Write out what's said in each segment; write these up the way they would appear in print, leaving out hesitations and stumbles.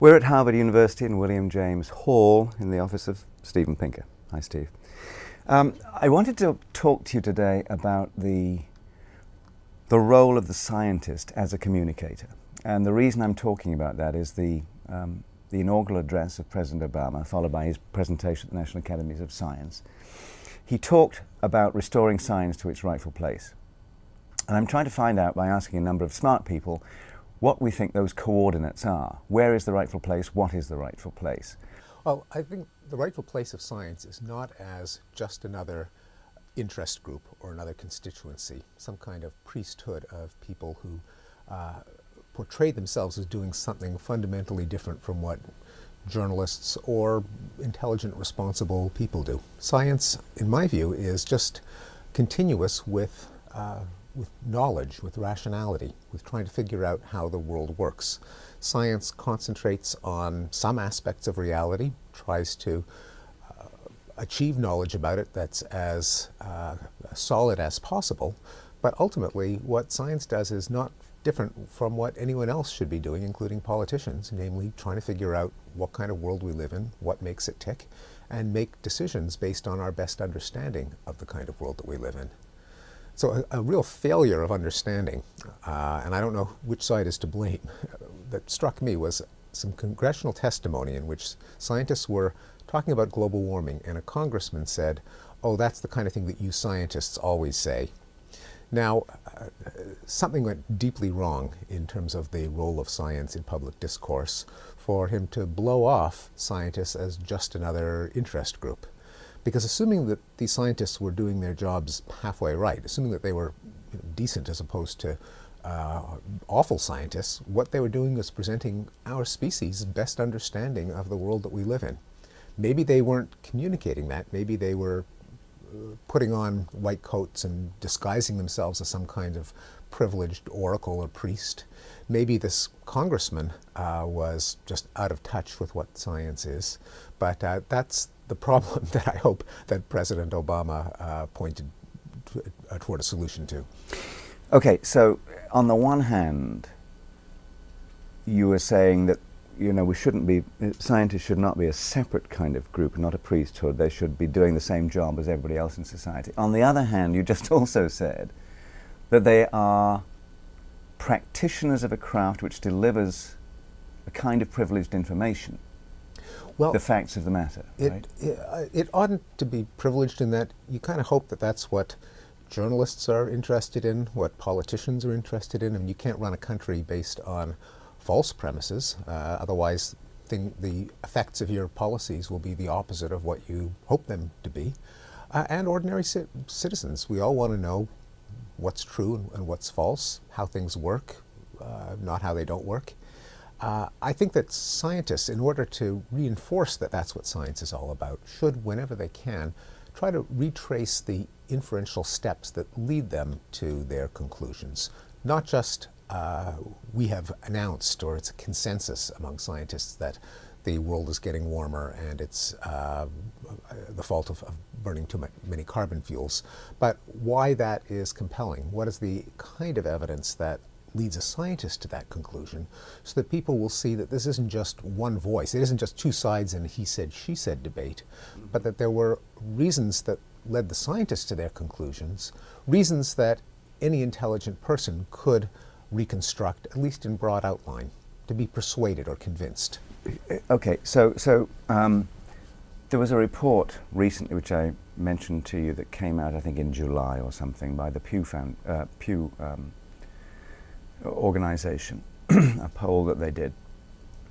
We're at Harvard University in William James Hall in the office of Steven Pinker. Hi, Steve. I wanted to talk to you today about the role of the scientist as a communicator. And the reason I'm talking about that is the inaugural address of President Obama, followed by his presentation at the National Academies of Science. He talked about restoring science to its rightful place. And I'm trying to find out, by asking a number of smart people, what we think those coordinates are. Where is the rightful place? What is the rightful place? Well, I think the rightful place of science is not as just another interest group or another constituency, some kind of priesthood of people who portray themselves as doing something fundamentally different from what journalists or intelligent, responsible people do. Science, in my view, is just continuous with knowledge, with rationality, with trying to figure out how the world works. Science concentrates on some aspects of reality, tries to achieve knowledge about it that's as solid as possible, but ultimately what science does is not different from what anyone else should be doing, including politicians, namely trying to figure out what kind of world we live in, what makes it tick, and make decisions based on our best understanding of the kind of world that we live in. So a real failure of understanding, and I don't know which side is to blame, that struck me was some congressional testimony in which scientists were talking about global warming, and a congressman said, "Oh, that's the kind of thing that you scientists always say." Now, something went deeply wrong in terms of the role of science in public discourse for him to blow off scientists as just another interest group. Because assuming that these scientists were doing their jobs halfway right, assuming that they were decent as opposed to awful scientists, what they were doing was presenting our species' best understanding of the world that we live in. Maybe they weren't communicating that. Maybe they were putting on white coats and disguising themselves as some kind of privileged oracle or priest. Maybe this congressman was just out of touch with what science is. But that's the problem that I hope that President Obama pointed toward a solution to. Okay, so on the one hand, you were saying that we shouldn't be, scientists should not be a separate kind of group, not a priesthood. They should be doing the same job as everybody else in society. On the other hand, you just also said that they are practitioners of a craft which delivers a kind of privileged information. Well, the facts of the matter, right? It oughtn't to be privileged in that you kind of hope that that's what journalists are interested in, what politicians are interested in. I mean, you can't run a country based on false premises. Otherwise, the effects of your policies will be the opposite of what you hope them to be. And ordinary citizens, we all want to know what's true and what's false, how things work, not how they don't work. I think that scientists, in order to reinforce that that's what science is all about, should, whenever they can, try to retrace the inferential steps that lead them to their conclusions. Not just we have announced, or it's a consensus among scientists, that the world is getting warmer and it's the fault of burning too many carbon fuels, but why that is compelling. What is the kind of evidence that leads a scientist to that conclusion, so that people will see that this isn't just one voice, it isn't just two sides in a he said, she said debate, but that there were reasons that led the scientists to their conclusions, reasons that any intelligent person could reconstruct, at least in broad outline, to be persuaded or convinced. Okay, so there was a report recently which I mentioned to you that came out, I think, in July or something, by the Pew organization, a poll that they did.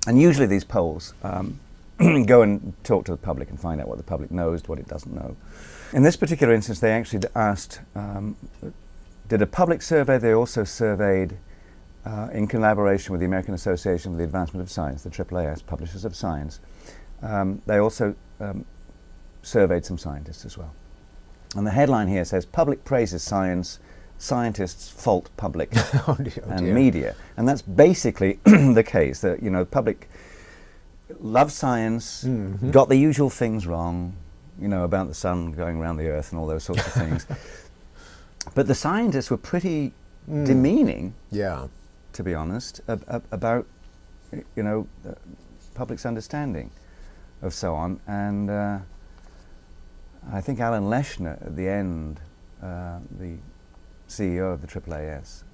And usually these polls go and talk to the public and find out what the public knows, what it doesn't know. In this particular instance, they actually asked, did a public survey. They also surveyed, in collaboration with the American Association for the Advancement of Science, the AAAS, Publishers of Science. They also surveyed some scientists as well. And the headline here says, "Public praises science, scientists fault public and media." And that's basically the case, that public love science, got the usual things wrong, about the sun going around the earth and all those sorts of things. But the scientists were pretty demeaning, to be honest, about public's understanding of so on. And I think Alan Leshner, at the end, the CEO of the AAAS,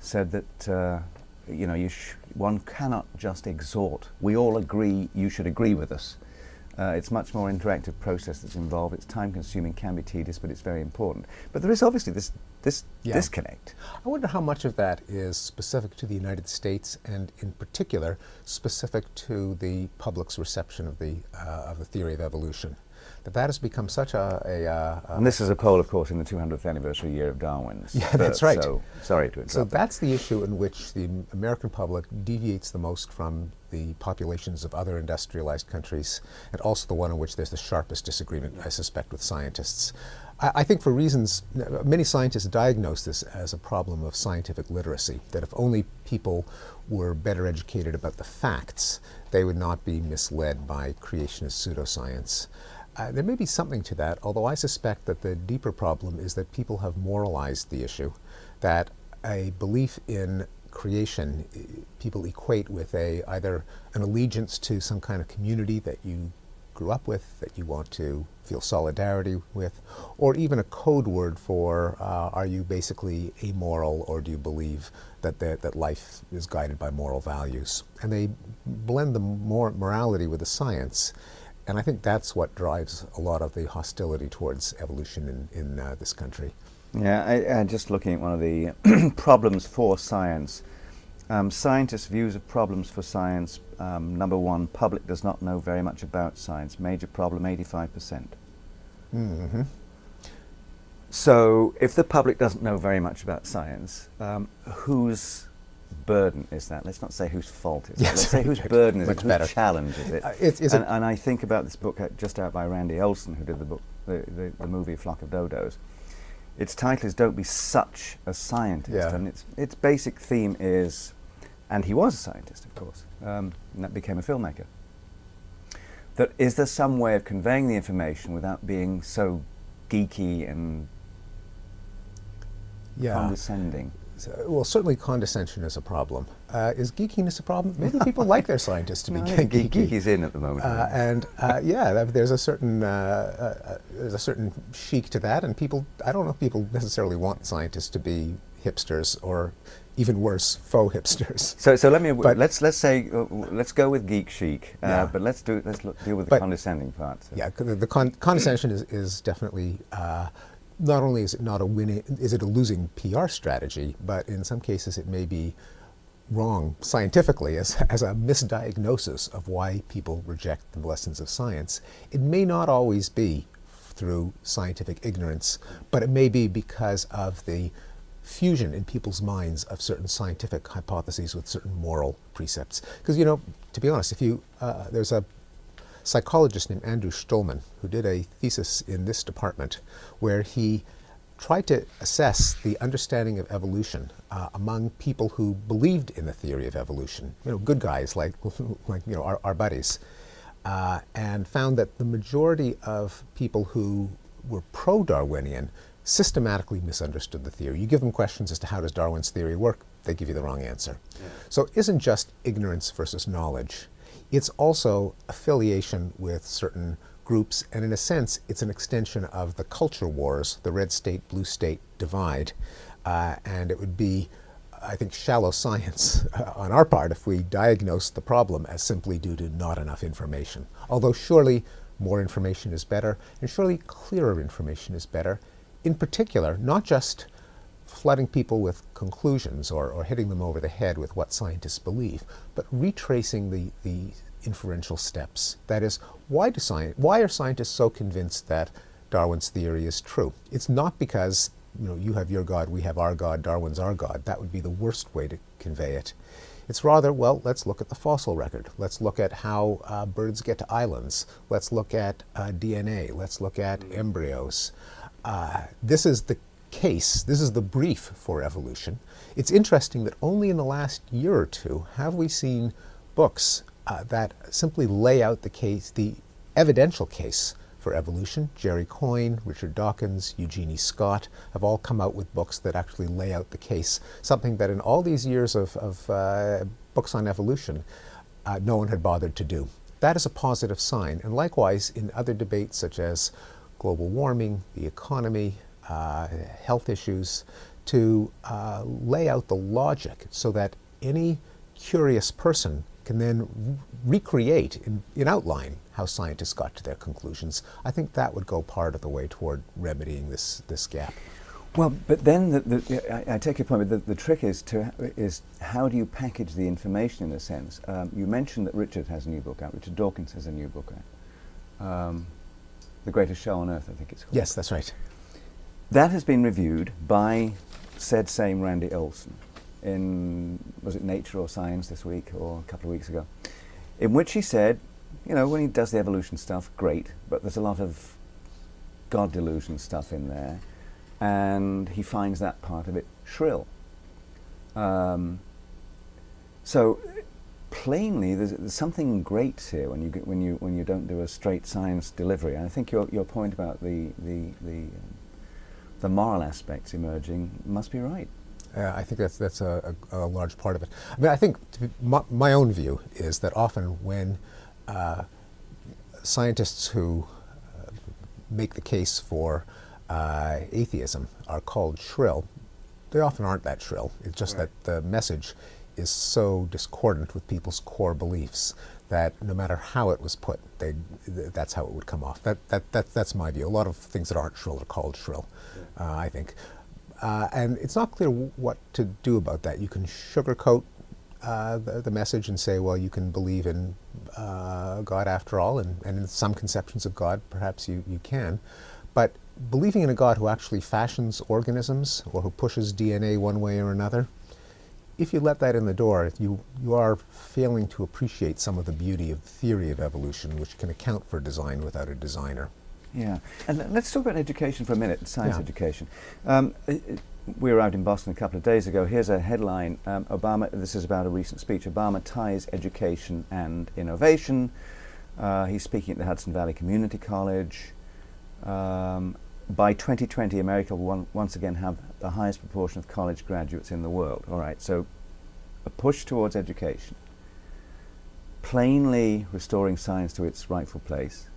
said that you know, one cannot just exhort. We all agree you should agree with us. It's much more interactive process that's involved. It's time-consuming, can be tedious, but it's very important. But there is obviously this disconnect. I wonder how much of that is specific to the United States, and in particular specific to the public's reception of the theory of evolution. That has become such and this is a poll, of course, in the 200th anniversary year of Darwin's. Yeah, that's right. So, sorry to interrupt. So that's the issue in which the American public deviates the most from the populations of other industrialized countries, and also the one in which there's the sharpest disagreement, I suspect, with scientists. I think for reasons, many scientists diagnose this as a problem of scientific literacy, that if only people were better educated about the facts, they would not be misled by creationist pseudoscience. There may be something to that, although I suspect that the deeper problem is that people have moralized the issue, that a belief in creation people equate with either an allegiance to some kind of community that you grew up with, that you want to feel solidarity with, or even a code word for are you basically amoral, or do you believe that life is guided by moral values? And they blend the morality with the science. And I think that's what drives a lot of the hostility towards evolution in this country. Yeah, just looking at one of the problems for science. Scientists' views of problems for science. Number one, public does not know very much about science. Major problem, 85%. Mm-hmm. So if the public doesn't know very much about science, whose burden is that? Let's not say whose fault is it. Let's say whose burden is it, whose challenge is it? And I think about this book just out by Randy Olson, who did the book, the movie Flock of Dodos. Its title is "Don't Be Such a Scientist," and its basic theme is, and he was a scientist, of course, and that became a filmmaker. That is there some way of conveying the information without being so geeky and condescending? Well, certainly condescension is a problem. Is geekiness a problem? Maybe people like their scientists to be geeky. Geeky's in at the moment. There's a certain chic to that, and people, I don't know if people necessarily want scientists to be hipsters, or even worse, faux hipsters. So let's go with geek chic, but let's deal with the condescending part. So. Yeah, the condescension is definitely. Not only is it not is it a losing PR strategy, but in some cases it may be wrong scientifically as a misdiagnosis of why people reject the lessons of science. It may not always be through scientific ignorance, but it may be because of the fusion in people's minds of certain scientific hypotheses with certain moral precepts. Because, you know, to be honest, there's a psychologist named Andrew Stolman who did a thesis in this department where he tried to assess the understanding of evolution among people who believed in the theory of evolution, you know, good guys like our buddies, and found that the majority of people who were pro-Darwinian systematically misunderstood the theory. You give them questions as to how does Darwin's theory work, they give you the wrong answer. Yeah. So it isn't just ignorance versus knowledge. It's also affiliation with certain groups, and in a sense, it's an extension of the culture wars, the red state, blue state divide. And it would be, I think, shallow science on our part if we diagnose the problem as simply due to not enough information. Although surely more information is better, and surely clearer information is better. In particular, not just flooding people with conclusions or hitting them over the head with what scientists believe, but retracing the inferential steps. That is, why are scientists so convinced that Darwin's theory is true? It's not because, you know, you have your God, we have our God, Darwin's our God. That would be the worst way to convey it. It's rather, well, let's look at the fossil record. Let's look at how birds get to islands. Let's look at DNA. Let's look at embryos. This is the case, this is the brief for evolution. It's interesting that only in the last year or two have we seen books that simply lay out the case, the evidential case for evolution. Jerry Coyne, Richard Dawkins, Eugenie Scott have all come out with books that actually lay out the case, something that in all these years of books on evolution, no one had bothered to do. That is a positive sign. And likewise, in other debates such as global warming, the economy, health issues, to lay out the logic so that any curious person can then recreate in outline how scientists got to their conclusions. I think that would go part of the way toward remedying this gap. Well, but then I take your point, but the trick is how do you package the information in a sense? You mentioned that Richard has a new book out, Richard Dawkins has a new book out. The Greatest Show on Earth, I think it's called. Yes, that's right. That has been reviewed by said same Randy Olson in, was it Nature or Science this week or a couple of weeks ago, in which he said, you know, when he does the evolution stuff, great, but there's a lot of God delusion stuff in there, and he finds that part of it shrill. So plainly, there's something great here when you don't do a straight science delivery. And I think your point about the moral aspects emerging must be right. I think that's a large part of it. I mean, I think my own view is that often when scientists who make the case for atheism are called shrill, they often aren't that shrill. It's just right. that the message is so discordant with people's core beliefs that no matter how it was put, that's how it would come off. That's my view. A lot of things that aren't shrill are called shrill, I think. And it's not clear what to do about that. You can sugarcoat the message and say, well, you can believe in God after all, and in some conceptions of God, perhaps you can. But believing in a God who actually fashions organisms or who pushes DNA one way or another, if you let that in the door, you are failing to appreciate some of the beauty of the theory of evolution, which can account for design without a designer. Yeah, and let's talk about education for a minute, science education. We were out in Boston a couple of days ago. Here's a headline, Obama, this is about a recent speech, Obama ties education and innovation. He's speaking at the Hudson Valley Community College. By 2020, America will once again have the highest proportion of college graduates in the world. All right, so a push towards education, plainly restoring science to its rightful place.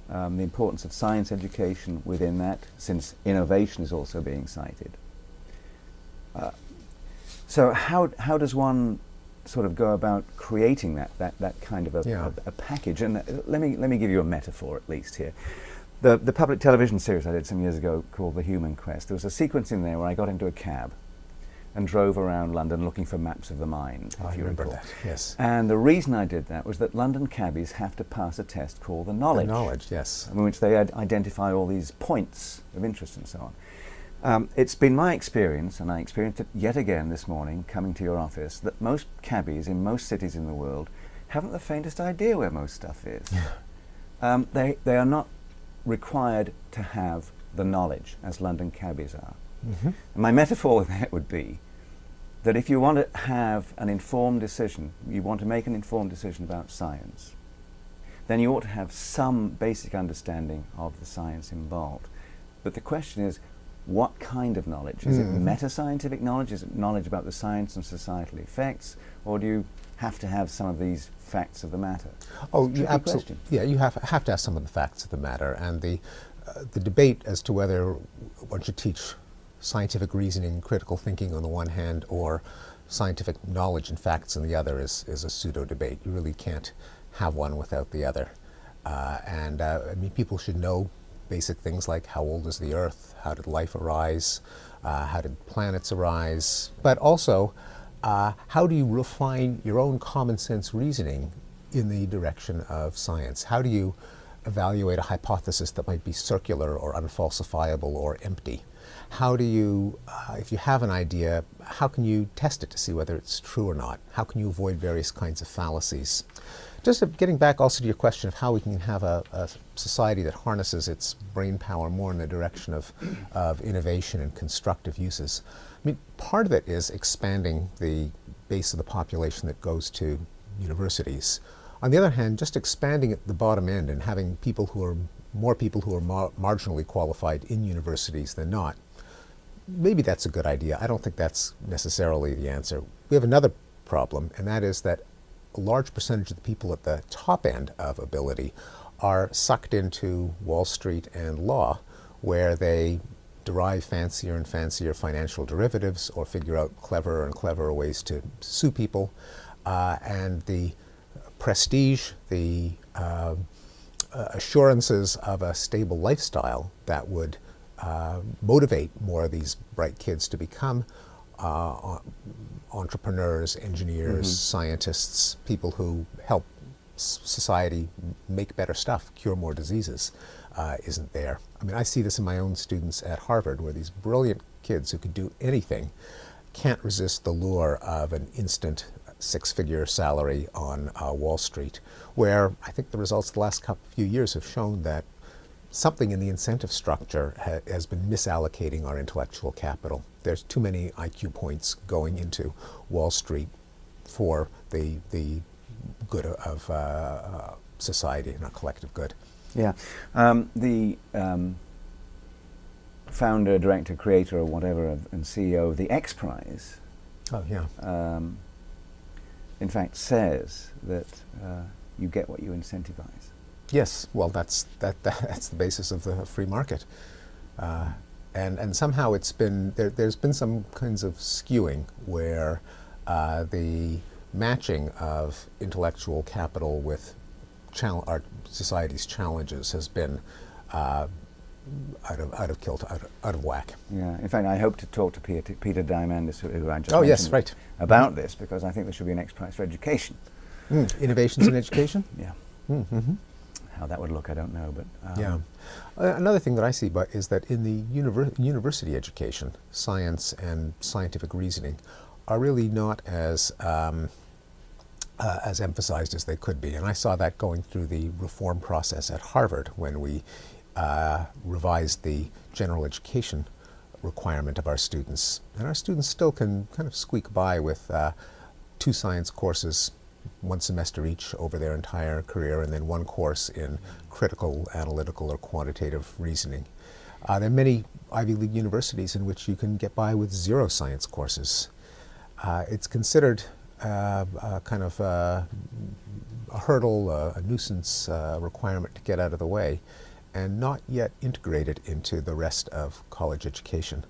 The importance of science education within that, since innovation is also being cited. So how does one sort of go about creating that kind of a package? And let me give you a metaphor at least here. The public television series I did some years ago called The Human Quest, there was a sequence in there where I got into a cab and drove around London looking for maps of the mind. I remember that, yes. And the reason I did that was that London cabbies have to pass a test called the Knowledge. The Knowledge, yes. In which they identify all these points of interest and so on. It's been my experience, and I experienced it yet again this morning coming to your office, that most cabbies in most cities in the world haven't the faintest idea where most stuff is. They are not required to have the knowledge as London cabbies are. Mm-hmm. And my metaphor with that would be that if you want to have an informed decision, you want to make an informed decision about science, then you ought to have some basic understanding of the science involved. But the question is, what kind of knowledge? Is it meta-scientific knowledge? Is it knowledge about the science and societal effects? Or do you have to have some of these facts of the matter? Oh, you absolutely. Yeah, you have to have some of the facts of the matter, and the debate as to whether one should teach scientific reasoning, critical thinking on the one hand, or scientific knowledge and facts on the other is a pseudo debate. You really can't have one without the other. I mean, people should know basic things like how old is the Earth, how did life arise, how did planets arise, but also how do you refine your own common sense reasoning in the direction of science? How do you evaluate a hypothesis that might be circular or unfalsifiable or empty? How do you, if you have an idea, how can you test it to see whether it's true or not? How can you avoid various kinds of fallacies? Just getting back also to your question of how we can have a society that harnesses its brain power more in the direction of innovation and constructive uses. I mean, part of it is expanding the base of the population that goes to universities. On the other hand, just expanding at the bottom end and having more people who are marginally qualified in universities than not, maybe that's a good idea. I don't think that's necessarily the answer. We have another problem, and that is that a large percentage of the people at the top end of ability are sucked into Wall Street and law, where they derive fancier and fancier financial derivatives or figure out cleverer and cleverer ways to sue people. And the prestige, the assurances of a stable lifestyle that would motivate more of these bright kids to become entrepreneurs, engineers, scientists, people who help society make better stuff, cure more diseases, isn't there. I mean, I see this in my own students at Harvard, where these brilliant kids who could do anything can't resist the lure of an instant six-figure salary on Wall Street, where I think the results of the last few years have shown that something in the incentive structure has been misallocating our intellectual capital. There's too many IQ points going into Wall Street for the good of society and a collective good. Yeah. The founder, director, creator, or whatever, and CEO of the X Prize, Oh, yeah. in fact, says that you get what you incentivize. Yes, well, that's the basis of the free market, and somehow it's been there's been some kinds of skewing where the matching of intellectual capital with our society's challenges has been out of kilter, out of whack. Yeah. In fact, I hope to talk to Peter Diamandis, who I just Oh, yes, mentioned, right. about this, because I think there should be an X Prize for education. Innovations in education. Yeah. Mm-hmm. How that would look, I don't know, but Yeah. Another thing that I see is that in the university education, science and scientific reasoning are really not as emphasized as they could be. And I saw that going through the reform process at Harvard when we revised the general education requirement of our students. And our students still can kind of squeak by with 2 science courses, 1 semester each over their entire career, and then 1 course in critical, analytical, or quantitative reasoning. There are many Ivy League universities in which you can get by with 0 science courses. It's considered kind of a hurdle, a nuisance requirement to get out of the way, and not yet integrated into the rest of college education,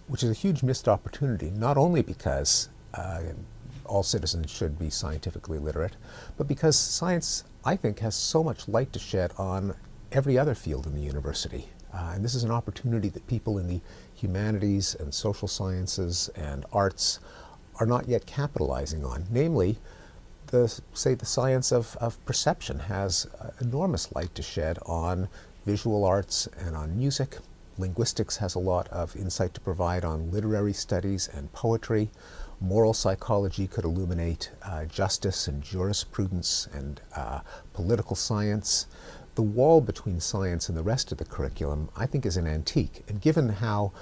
which is a huge missed opportunity, not only because all citizens should be scientifically literate, but because science, I think, has so much light to shed on every other field in the university. And this is an opportunity that people in the humanities and social sciences and arts are not yet capitalizing on. Namely, the science of perception has enormous light to shed on visual arts and on music. Linguistics has a lot of insight to provide on literary studies and poetry. Moral psychology could illuminate justice and jurisprudence and political science. The wall between science and the rest of the curriculum, I think, is an antique. And given how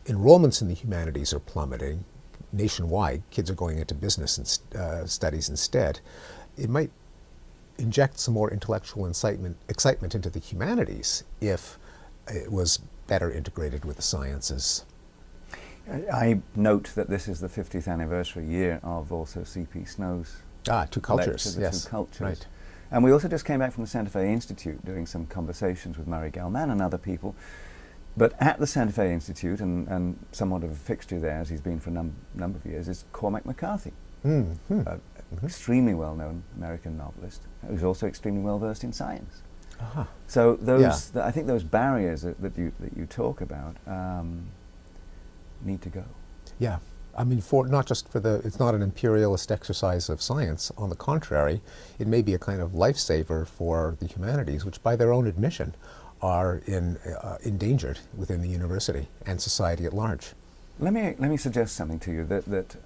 enrollments in the humanities are plummeting nationwide, kids are going into business and studies instead, it might inject some more intellectual excitement into the humanities if it was better integrated with the sciences. I note that this is the 50th anniversary year of also C.P. Snow's 2 cultures, lecture, the yes. 2 cultures. Right. And we also just came back from the Santa Fe Institute doing some conversations with Murray Gell-Mann and other people. But at the Santa Fe Institute, and somewhat of a fixture there, as he's been for a number of years, is Cormac McCarthy, extremely well-known American novelist, who's also extremely well-versed in science. Uh-huh. So those, I think those barriers that you talk about need to go. Yeah. I mean, not just for it's not an imperialist exercise of science. On the contrary, it may be a kind of lifesaver for the humanities, which by their own admission are endangered within the university and society at large. Let me suggest something to you that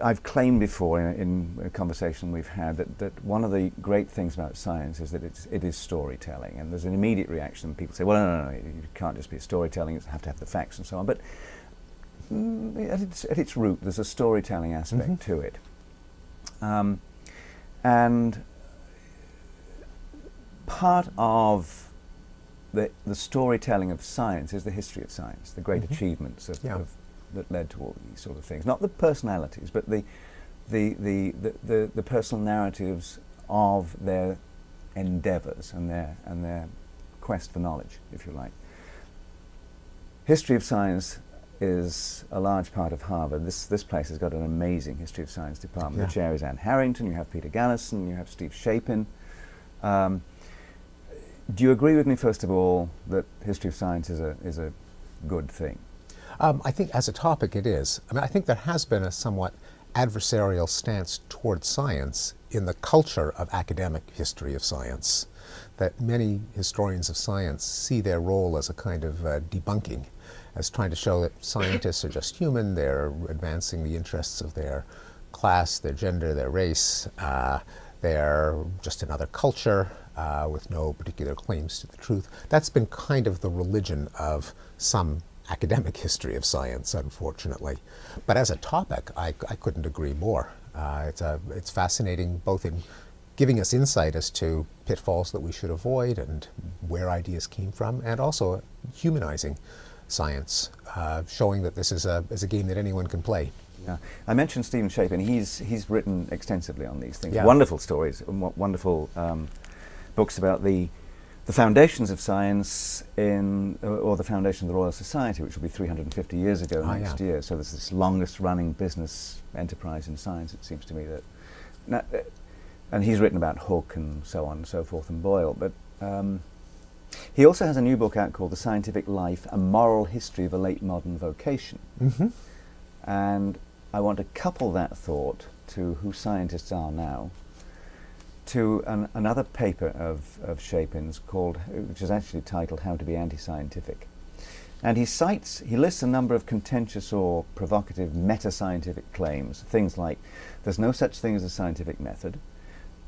I've claimed before in a conversation we've had that one of the great things about science is that it is storytelling, and there's an immediate reaction. People say, well, no, you can't just be storytelling, you have to have the facts and so on. But at its root, there's a storytelling aspect to it. And part of the storytelling of science is the history of science, the great achievements that led to all these sort of things. Not the personalities, but the the personal narratives of their endeavours and their quest for knowledge, if you like. History of science is a large part of Harvard. This place has got an amazing history of science department. Yeah. The chair is Anne Harrington, you have Peter Gallison, you have Steve Shapin. Do you agree with me, first of all, that history of science is a good thing? I think as a topic it is. I mean, I think there has been a somewhat adversarial stance towards science in the culture of academic history of science, that many historians of science see their role as a kind of debunking, as trying to show that scientists are just human, they're advancing the interests of their class, their gender, their race, they're just another culture with no particular claims to the truth. That's been kind of the religion of some academic history of science, unfortunately. But as a topic, I couldn't agree more. It's fascinating both in giving us insight as to pitfalls that we should avoid and where ideas came from, and also humanizing science, showing that this is a game that anyone can play. Yeah. I mentioned Stephen Shapin. He's written extensively on these things. Yeah. Wonderful stories, wonderful books about the foundations of science or the foundation of the Royal Society, which will be 350 years ago next year. So there's this longest running business enterprise in science, it seems to me. And he's written about Hooke and so on and so forth, and Boyle. But he also has a new book out called The Scientific Life, A Moral History of a Late Modern Vocation. Mm-hmm. And I want to couple that thought to who scientists are now to another paper of Shapin's which is actually titled How to be Anti-Scientific. And he lists a number of contentious or provocative meta-scientific claims, things like there's no such thing as a scientific method,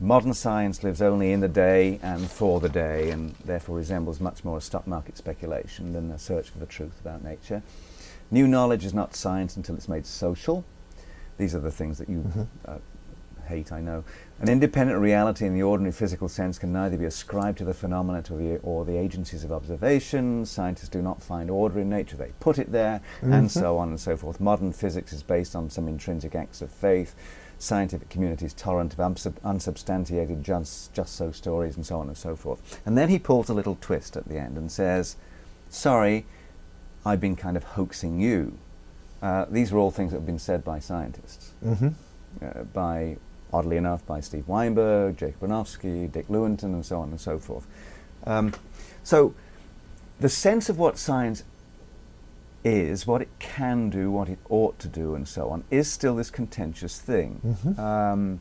modern science lives only in the day and for the day, and therefore resembles much more a stock market speculation than a search for the truth about nature. New knowledge is not science until it's made social. These are the things that you hate, I know. An independent reality in the ordinary physical sense can neither be ascribed to the phenomena or the agencies of observation. Scientists do not find order in nature, they put it there, and so on and so forth. Modern physics is based on some intrinsic acts of faith. Scientific community is tolerant of unsubstantiated just-so stories, and so on and so forth. And then he pulls a little twist at the end and says, sorry, I've been kind of hoaxing you. These are all things that have been said by scientists. Oddly enough, by Steve Weinberg, Jacob Bronowski, Dick Lewontin, and so on and so forth. So the sense of what science is, what it can do, what it ought to do, and so on, is still this contentious thing. And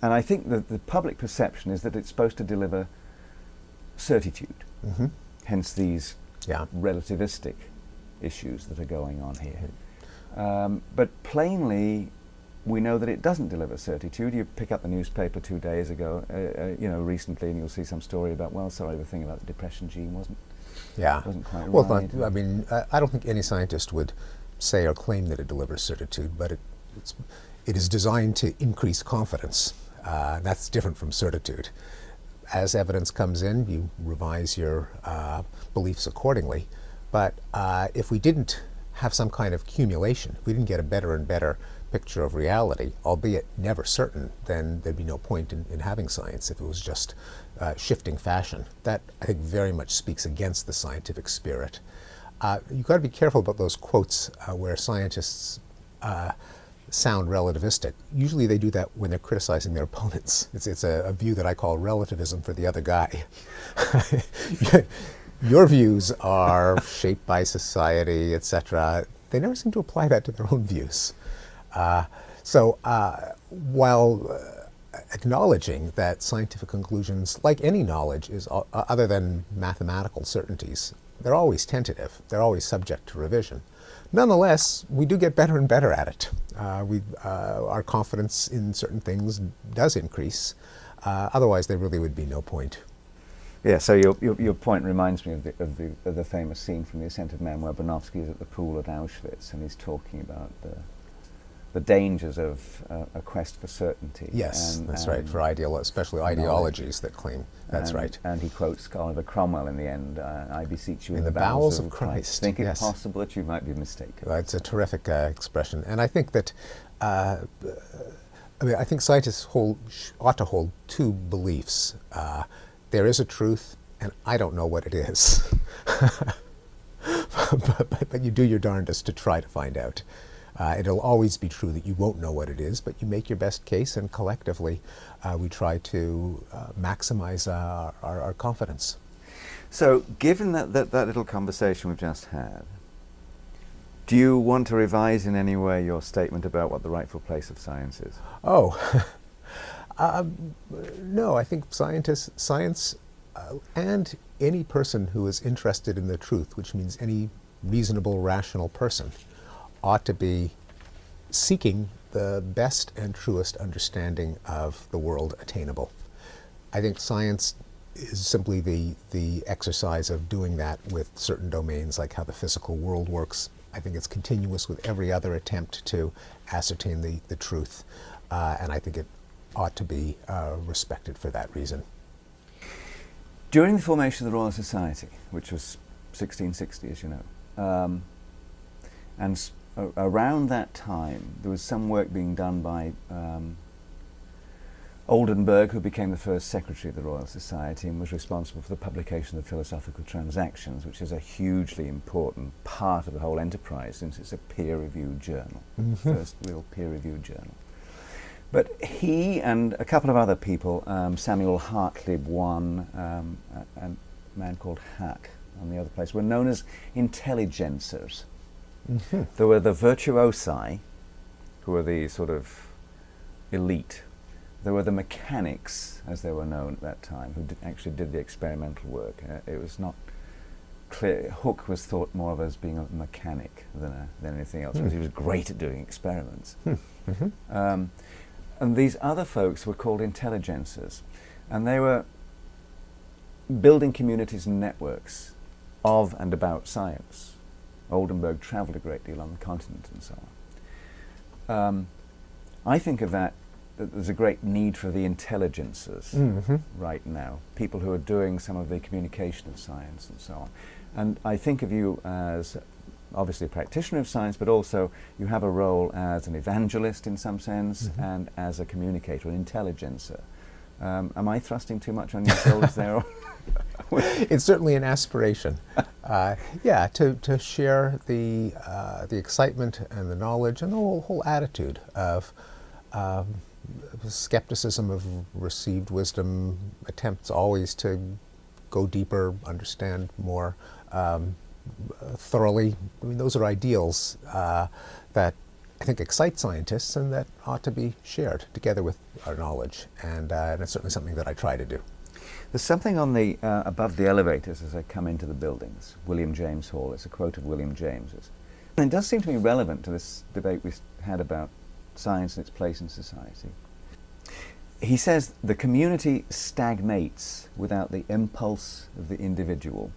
I think that the public perception is that it's supposed to deliver certitude, hence these relativistic issues that are going on here. But plainly, we know that it doesn't deliver certitude. You pick up the newspaper 2 days ago, recently, and you'll see some story about, the thing about the depression gene wasn't quite right. Well, I mean, I don't think any scientist would say or claim that it delivers certitude, but it is designed to increase confidence. That's different from certitude. As evidence comes in, you revise your beliefs accordingly. But if we didn't have some kind of accumulation, if we didn't get a better and better picture of reality, albeit never certain, then there'd be no point in having science if it was just shifting fashion. That, I think, very much speaks against the scientific spirit. You've got to be careful about those quotes where scientists sound relativistic. Usually they do that when they're criticizing their opponents. It's a view that I call relativism for the other guy. Your views are shaped by society, etc. They never seem to apply that to their own views. While acknowledging that scientific conclusions, like any knowledge, is other than mathematical certainties, they're always tentative. They're always subject to revision. Nonetheless, we do get better and better at it. Our confidence in certain things does increase. Otherwise, there really would be no point. Yeah, so your point reminds me of the famous scene from The Ascent of Man where Bronowski is at the pool at Auschwitz and he's talking about the dangers of a quest for certainty. Yes, that's right, for especially ideologies that claim. That's right. And he quotes Oliver Cromwell in the end, I beseech you in the bowels of Christ. Think it possible that you might be mistaken. It's a terrific expression. And I think that I mean, I think scientists ought to hold two beliefs. There is a truth, and I don't know what it is. but you do your darndest to try to find out. It'll always be true that you won't know what it is, but you make your best case, and collectively we try to maximize our confidence. So, given that little conversation we've just had, do you want to revise in any way your statement about what the rightful place of science is? Oh, no, I think science and any person who is interested in the truth, which means any reasonable, rational person, ought to be seeking the best and truest understanding of the world attainable. I think science is simply the exercise of doing that with certain domains, like how the physical world works. I think it's continuous with every other attempt to ascertain the truth, and I think it ought to be respected for that reason. During the formation of the Royal Society, which was 1660, as you know, and around that time there was some work being done by Oldenburg, who became the first secretary of the Royal Society and was responsible for the publication of the Philosophical Transactions, which is a hugely important part of the whole enterprise since it's a peer-reviewed journal, first real peer-reviewed journal. But he and a couple of other people, Samuel Hartlib one, and a man called Hack on the other place, were known as intelligencers. There were the virtuosi, who were the sort of elite. There were the mechanics, as they were known at that time, who actually did the experimental work. It was not clear. Hooke was thought more of as being a mechanic than anything else, because he was great at doing experiments. And these other folks were called intelligencers, and they were building communities and networks of and about science. Oldenburg travelled a great deal on the continent and so on. I think of that there's a great need for the intelligencers right now, people who are doing some of the communication of science and so on. And I think of you as obviously a practitioner of science, but also you have a role as an evangelist in some sense and as a communicator, an intelligencer. Am I thrusting too much on your shoulders there? It's certainly an aspiration. Yeah, to share the excitement and the knowledge and the whole attitude of skepticism of received wisdom, attempts always to go deeper, understand more thoroughly. I mean, those are ideals that I think excite scientists and that ought to be shared together with our knowledge, and it's certainly something that I try to do. There's something on the above the elevators as I come into the buildings, William James Hall. It's a quote of William James's. And it does seem to be relevant to this debate we had about science and its place in society. He says the community stagnates without the impulse of the individual,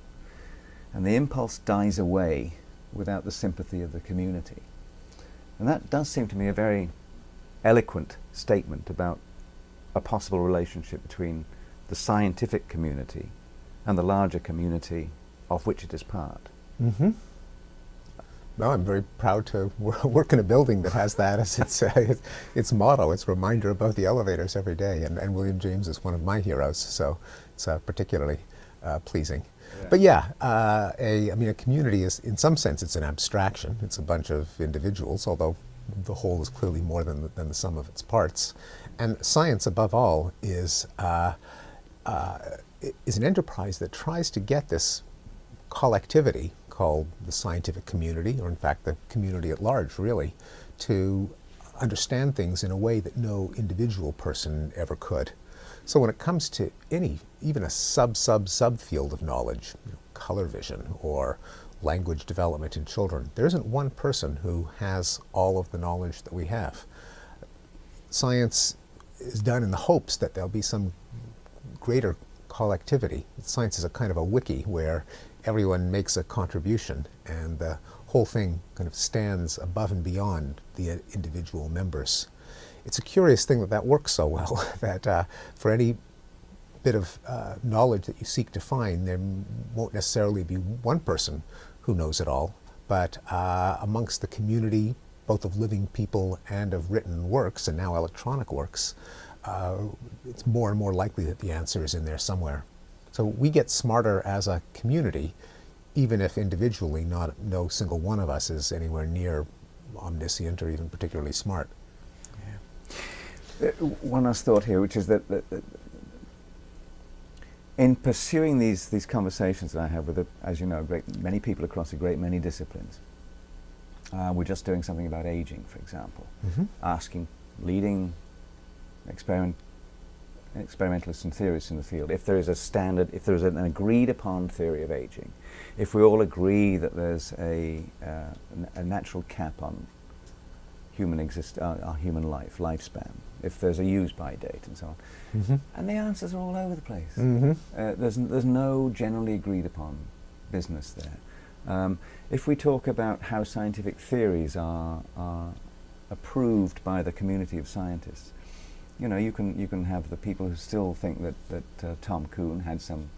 and the impulse dies away without the sympathy of the community. And that does seem to me a very eloquent statement about a possible relationship between the scientific community and the larger community of which it is part. Well, I'm very proud to work in a building that has that as its motto, its reminder about the elevators every day. And William James is one of my heroes, so it's particularly pleasing. Yeah. But yeah, I mean, a community is, in some sense, it's an abstraction. It's a bunch of individuals, although the whole is clearly more than the sum of its parts. And science, above all, is an enterprise that tries to get this collectivity called the scientific community, or in fact the community at large, really, to understand things in a way that no individual person ever could. So when it comes to even a subfield of knowledge, color vision or language development in children, there isn't one person who has all of the knowledge that we have. Science is done in the hopes that there'll be some greater collectivity. Science is a kind of a wiki where everyone makes a contribution and the whole thing kind of stands above and beyond the individual members. It's a curious thing that works so well that for any bit of knowledge that you seek to find, there won't necessarily be one person who knows it all, but amongst the community, both of living people and of written works, and now electronic works, it's more and more likely that the answer is in there somewhere. So we get smarter as a community, even if individually no single one of us is anywhere near omniscient or even particularly smart. Yeah. One last thought here, which is that in pursuing these conversations that I have with, as you know, many people across a great many disciplines, we're just doing something about aging, for example, asking leading experimentalists and theorists in the field if there is a standard, if there is an agreed upon theory of aging, if we all agree that there's a natural cap on our human lifespan, if there's a use-by date and so on. And the answers are all over the place. There's no generally agreed upon business there. If we talk about how scientific theories are approved by the community of scientists, you know, you can have the people who still think that Tom Kuhn had some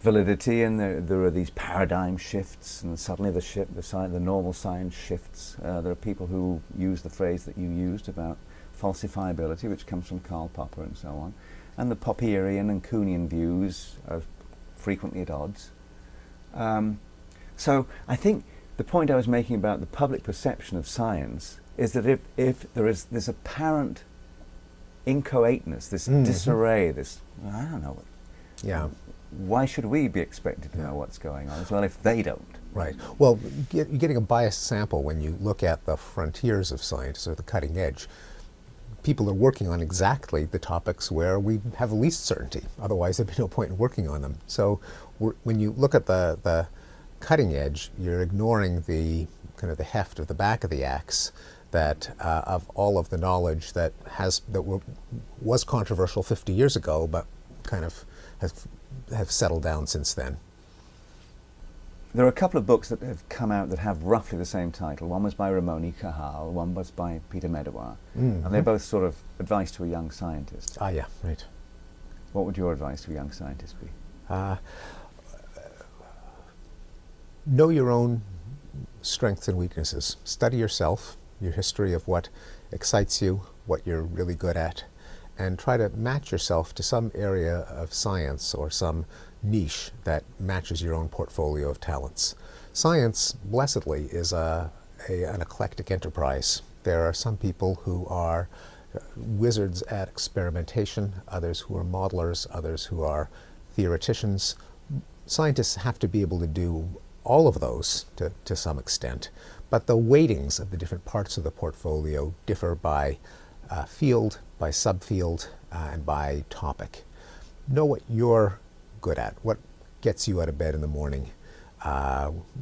validity, and there are these paradigm shifts, and suddenly the normal science shifts. There are people who use the phrase that you used about falsifiability, which comes from Karl Popper and so on, and the Popperian and Kuhnian views are frequently at odds. So I think the point I was making about the public perception of science is that if there is this apparent inchoateness, this disarray, this, I don't know, why should we be expected to know what's going on as well if they don't? Right. Well, you're getting a biased sample when you look at the frontiers of science, or the cutting edge. People are working on exactly the topics where we have the least certainty. Otherwise, there'd be no point in working on them. So when you look at the cutting edge, you're ignoring the kind of the heft of the back of the axe, that of all of the knowledge that was controversial 50 years ago, but kind of have settled down since then. There are a couple of books that have come out that have roughly the same title. One was by Ramón y Cajal, one was by Peter Medawar, and they're both sort of advice to a young scientist. Ah, yeah, right. What would your advice to a young scientist be? Know your own strengths and weaknesses. Study yourself, your history of what excites you, what you're really good at, and try to match yourself to some area of science or some niche that matches your own portfolio of talents. Science, blessedly, is an eclectic enterprise. There are some people who are wizards at experimentation, others who are modelers, others who are theoreticians. Scientists have to be able to do all of those to some extent, but the weightings of the different parts of the portfolio differ by field, by subfield, and by topic. Know what you're good at, what gets you out of bed in the morning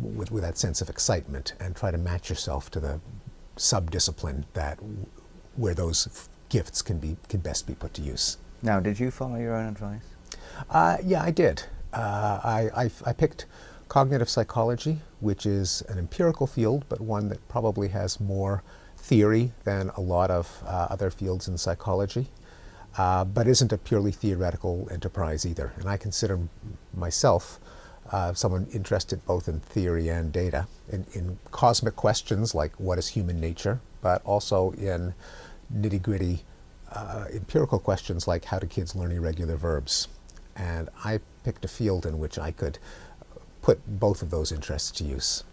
with that sense of excitement, and try to match yourself to the sub-discipline where those gifts can best be put to use. Now, did you follow your own advice? Yeah, I did. I picked cognitive psychology, which is an empirical field, but one that probably has more theory than a lot of other fields in psychology, but isn't a purely theoretical enterprise either. And I consider myself someone interested both in theory and data, in cosmic questions like what is human nature, but also in nitty-gritty empirical questions like how do kids learn irregular verbs. And I picked a field in which I could put both of those interests to use.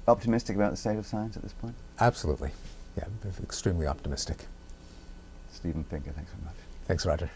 Optimistic about the state of science at this point? Absolutely. Yeah, extremely optimistic. Steven Pinker, thanks very much. Thanks, Roger.